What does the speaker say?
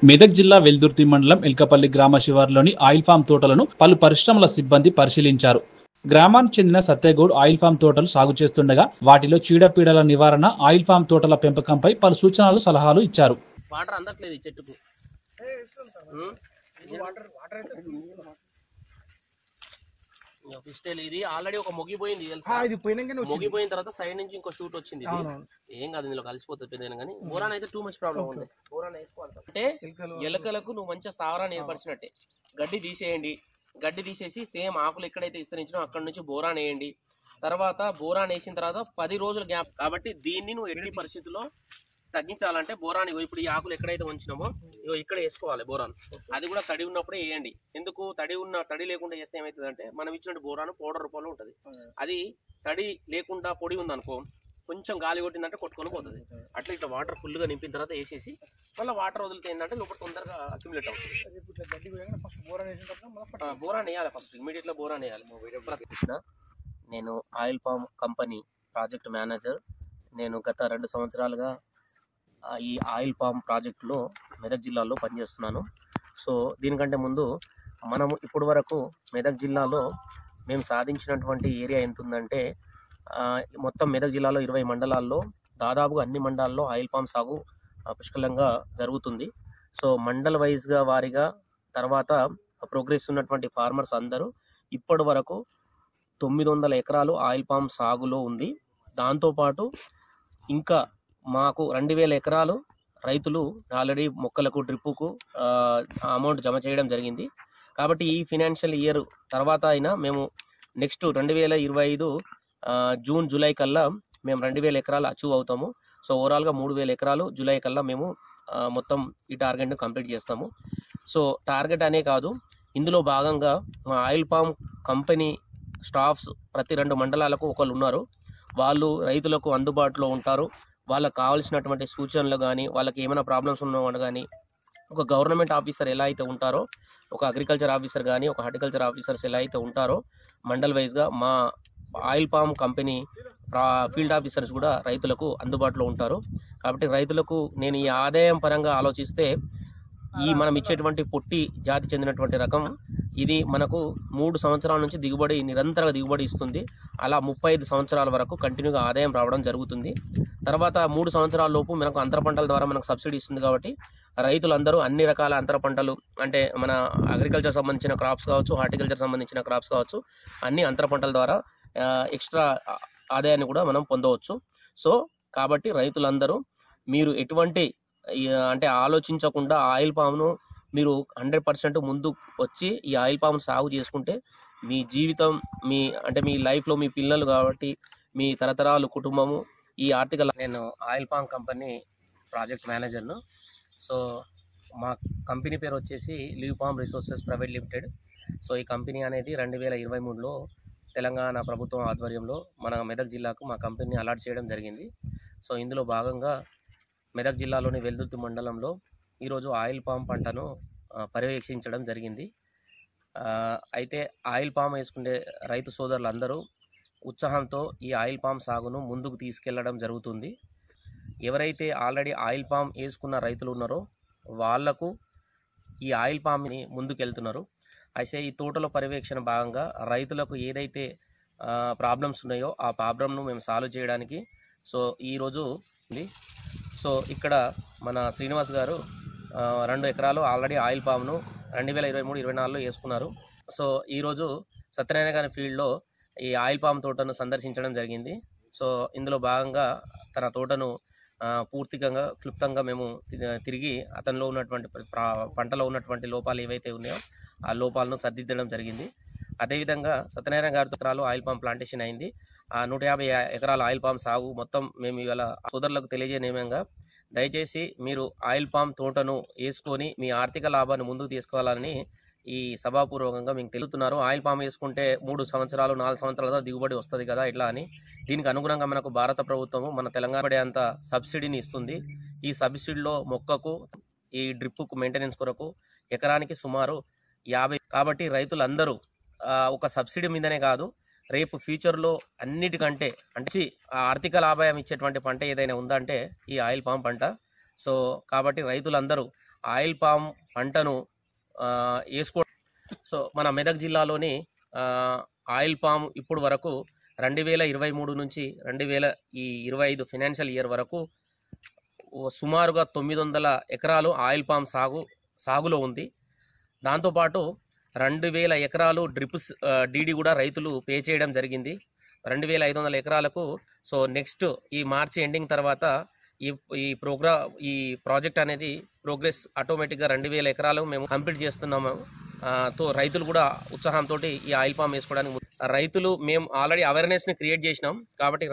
మెదక్ జిల్లా వెల్దుర్తి మండలం ఎల్కపల్లి గ్రామ శివారులోని ఆయిల్ ఫామ్ తోటలను పలు పరిశ్రమల సిబ్బంది పరిశీలించారు. గ్రామానికి చెందిన సత్యగౌడ్ ఆయిల్ ఫామ్ తోటలు సాగు చేస్తుండగా వాటిలో చీడపీడల నివారణ, ఆయిల్ ఫామ్ తోటల పెంపకంపై పలు సూచనలు, సలహాలు ఇచ్చారు. వాటర్ అందట్లేదు ఈ చెట్టుకు. ఇది ఆల్రెడీ ఒక మొగిపోయింది, మొగిపోయిన తర్వాత సైడ్ నుంచి ఇంకో షూట్ వచ్చింది. ఏం కాదు, ఇందులో కలిసిపోతుంది. కానీ బోరాన్ అయితే టూ మచ్ ప్రాబ్లం ఉంది. బోరాన్ వేసుకోవాలి అంటే ఎలకలకు నువ్వు మంచిగా స్థావరాన్ని ఏర్పరిచినట్టే. గడ్డి తీసేయండి, గడ్డి తీసేసి సేమ్ ఆకులు ఎక్కడైతే విస్తరించినో అక్కడ నుంచి బోరాన్ వేయండి. తర్వాత బోరాన్ వేసిన తర్వాత 10 రోజుల గ్యాప్. కాబట్టి దీన్ని నువ్వు ఎట్టి పరిస్థితుల్లో తగ్గించాలంటే బోరాన్ ఇప్పుడు ఈ ఆకులు ఎక్కడైతే ఉంచినామో ఇక్కడ వేసుకోవాలి బోరాన్. అది కూడా తడి ఉన్నప్పుడే వేయండి. ఎందుకు తడి లేకుండా చేస్తే ఏమవుతుందంటే మనం ఇచ్చిన బోరాన్ పౌడర్ రూపంలో ఉంటుంది. అది తడి లేకుండా పొడి ఉందనుకో, కొంచెం గాలి కొట్టిందంటే కొట్టుకొని పోతుంది. అట్లా ఇట్లా వాటర్ ఫుల్గా నింపిన తర్వాత వేసేసి మళ్ళీ వాటర్ వదిలితే ఏంటంటే లోపల తొందరగా అక్యుములేట్ అవుతుంది. బోరాన్ వేయాలి ఫస్ట్, ఇమీడియట్గా బోరాన్ వేయాలి. నేను oil palm company project manager. నేను గత 2 సంవత్సరాలుగా ఈ ఆయిల్ పామ్ ప్రాజెక్టులో మెదక్ జిల్లాలో పనిచేస్తున్నాను. సో దీనికంటే ముందు మనము ఇప్పటి వరకు మెదక్ జిల్లాలో మేము సాధించినటువంటి ఏరియా ఎంత ఉందంటే, మొత్తం మెదక్ జిల్లాలో 20 మండలాల్లో దాదాపుగా అన్ని మండలాల్లో ఆయిల్ పామ్ సాగు పుష్కలంగా జరుగుతుంది. సో మండల వైజ్గా వారిగా తర్వాత ప్రోగ్రెస్ ఉన్నటువంటి ఫార్మర్స్ అందరూ ఇప్పటి వరకు 900 ఎకరాలు ఆయిల్ పామ్ సాగులో ఉంది. దాంతోపాటు ఇంకా మాకు 2000 ఎకరాలు రైతులు ఆల్రెడీ మొక్కలకు డ్రిప్పుకు అమౌంట్ జమ చేయడం జరిగింది. కాబట్టి ఈ ఫినాన్షియల్ ఇయర్ తర్వాత అయినా మేము నెక్స్ట్ 2025 జూన్ జూలై కల్లా మేము 2000 ఎకరాలు అచీవ్ అవుతాము. సో ఓవరాల్గా 3000 ఎకరాలు జూలై కల్లా మేము మొత్తం ఈ టార్గెట్ను కంప్లీట్ చేస్తాము. సో టార్గెట్ అనే కాదు, ఇందులో భాగంగా మా ఆయిల్ పామ్ కంపెనీ స్టాఫ్స్ ప్రతి 2 మండలాలకు ఒకళ్ళు ఉన్నారు. వాళ్ళు రైతులకు అందుబాటులో ఉంటారు. వాళ్ళకి కావాల్సినటువంటి సూచనలు కానీ, వాళ్ళకి ఏమైనా ప్రాబ్లమ్స్ ఉన్నవాళ్ళు కానీ, ఒక గవర్నమెంట్ ఆఫీసర్ ఎలా అయితే ఉంటారో, ఒక అగ్రికల్చర్ ఆఫీసర్ కానీ, ఒక హార్టికల్చర్ ఆఫీసర్స్ ఎలా అయితే ఉంటారో మండల్ వైజ్గా మా oil palm company field officers కూడా రైతులకు అందుబాటులో ఉంటారు. కాబట్టి రైతులకు నేను ఈ ఆదాయం పరంగా ఆలోచిస్తే ఈ మనం ఇచ్చేటువంటి పొట్టి జాతి చెందినటువంటి రకం ఇది మనకు 3 సంవత్సరాల నుంచి నిరంతర దిగుబడి ఇస్తుంది. అలా 35 సంవత్సరాల వరకు కంటిన్యూగా ఆదాయం రావడం జరుగుతుంది. తర్వాత 3 సంవత్సరాల లోపు మనకు అంతర పంటల ద్వారా మనకు సబ్సిడీ ఇస్తుంది. కాబట్టి రైతులందరూ అన్ని రకాల అంతర పంటలు అంటే మన అగ్రికల్చర్ సంబంధించిన క్రాప్స్ కావచ్చు, హార్టికల్చర్ సంబంధించిన క్రాప్స్ కావచ్చు, అన్ని అంతర పంటల ద్వారా ఎక్స్ట్రా ఆదాయాన్ని కూడా మనం పొందవచ్చు. సో కాబట్టి రైతులందరూ మీరు ఎటువంటి అంటే ఆలోచించకుండా ఆయిల్ పామ్ను మీరు 100% ముందు వచ్చి ఈ ఆయిల్ పామ్ సాగు చేసుకుంటే మీ జీవితం మీ లైఫ్లో మీ పిల్లలు కాబట్టి మీ తరతరాలు కుటుంబము ఈ ఆర్థిక. నేను ఆయిల్ పామ్ కంపెనీ ప్రాజెక్ట్ మేనేజర్ను. సో మా కంపెనీ పేరు వచ్చేసి live palm resources private limited. So ఈ కంపెనీ అనేది 2023లో తెలంగాణ ప్రభుత్వం ఆధ్వర్యంలో మన మెదక్ జిల్లాకు మా కంపెనీని అలాట్ చేయడం జరిగింది. సో ఇందులో భాగంగా మెదక్ జిల్లాలోని వెల్దుర్తి మండలంలో ఈరోజు ఆయిల్ పామ్ పంటను పర్యవేక్షించడం జరిగింది. అయితే ఆయిల్ పామ్ వేసుకునే రైతు సోదరులందరూ ఉత్సాహంతో ఈ ఆయిల్ పామ్ సాగును ముందుకు తీసుకెళ్లడం జరుగుతుంది. ఎవరైతే ఆల్రెడీ ఆయిల్ పామ్ వేసుకున్న రైతులు ఉన్నారో వాళ్లకు ఈ ఆయిల్ పామ్ని ముందుకెళ్తున్నారు. అయితే ఈ తోటలో పర్యవేక్షణ భాగంగా రైతులకు ఏదైతే ప్రాబ్లమ్స్ ఉన్నాయో ఆ ప్రాబ్లంను మేము సాల్వ్ చేయడానికి సో ఈరోజు సో ఇక్కడ మన శ్రీనివాస్ గారు 2 ఎకరాలు ఆల్రెడీ ఆయిల్ పామ్ను 2023-24లో వేసుకున్నారు. సో ఈరోజు సత్యనారాయణ గారి ఫీల్డ్లో ఈ ఆయిల్ పామ్ తోటను సందర్శించడం జరిగింది. సో ఇందులో భాగంగా తన తోటను పూర్తిగా క్లుప్తంగా మేము తిరిగి అతనిలో ఉన్నటువంటి పంటలో ఉన్నటువంటి లోపాలు ఏవైతే ఉన్నాయో ఆ లోపాలను సరిదిద్దడం జరిగింది. అదేవిధంగా సత్యనారాయణ గారి ఎకరాలు ఆయిల్ పామ్ ప్లాంటేషన్ అయింది. 150 ఎకరాల ఆయిల్ పామ్ సాగు మొత్తం మేము ఇవాళ సోదరులకు తెలియజేయమేమంగా దయచేసి మీరు ఆయిల్ పామ్ తోటను వేసుకొని మీ ఆర్థిక లాభాన్ని ముందుకు తీసుకోవాలని ఈ సభాపూర్వకంగా మీకు తెలుపుతున్నారు. ఆయిల్ పామ్ వేసుకుంటే 3 సంవత్సరాలు 4 సంవత్సరాల దిగుబడి వస్తుంది కదా ఇట్లా అని. దీనికి అనుగుణంగా మనకు భారత ప్రభుత్వము మన తెలంగాణ పడే అంత సబ్సిడీని ఇస్తుంది. ఈ సబ్సిడీలో మొక్కకు ఈ డ్రిప్పుకు మెయింటెనెన్స్ కొరకు ఎకరానికి సుమారు 50. కాబట్టి రైతులందరూ ఒక సబ్సిడీ మీదనే కాదు, రేపు ఫ్యూచర్లో అన్నిటికంటే అంటే ఆర్థిక లాభాయం ఇచ్చేటువంటి పంట ఏదైనా ఉందంటే ఈ ఆయిల్ పామ్ పంట. సో కాబట్టి రైతులందరూ ఆయిల్ పామ్ పంటను వేసుకో. సో మన మెదక్ జిల్లాలోని ఆయిల్ పామ్ ఇప్పుడు వరకు 2023 నుంచి 2025 ఫైనాన్షియల్ ఇయర్ వరకు సుమారుగా 900 ఎకరాలు ఆయిల్ పామ్ సాగులో ఉంది. దాంతోపాటు 2000 ఎకరాలు డ్రిప్స్ డీడీ కూడా రైతులు పే చేయడం జరిగింది. 2500 ఎకరాలకు. సో నెక్స్ట్ ఈ మార్చి ఎండింగ్ తర్వాత ఈ ప్రాజెక్ట్ అనేది ప్రోగ్రెస్ ఆటోమేటిక్గా 2000 ఎకరాలు మేము కంప్లీట్ చేస్తున్నాము. రైతులు కూడా ఉత్సాహంతో ఈ ఆయిల్ పామ్ వేసుకోవడానికి రైతులు మేము ఆల్రెడీ అవేర్నెస్ని క్రియేట్ చేసినాం కాబట్టి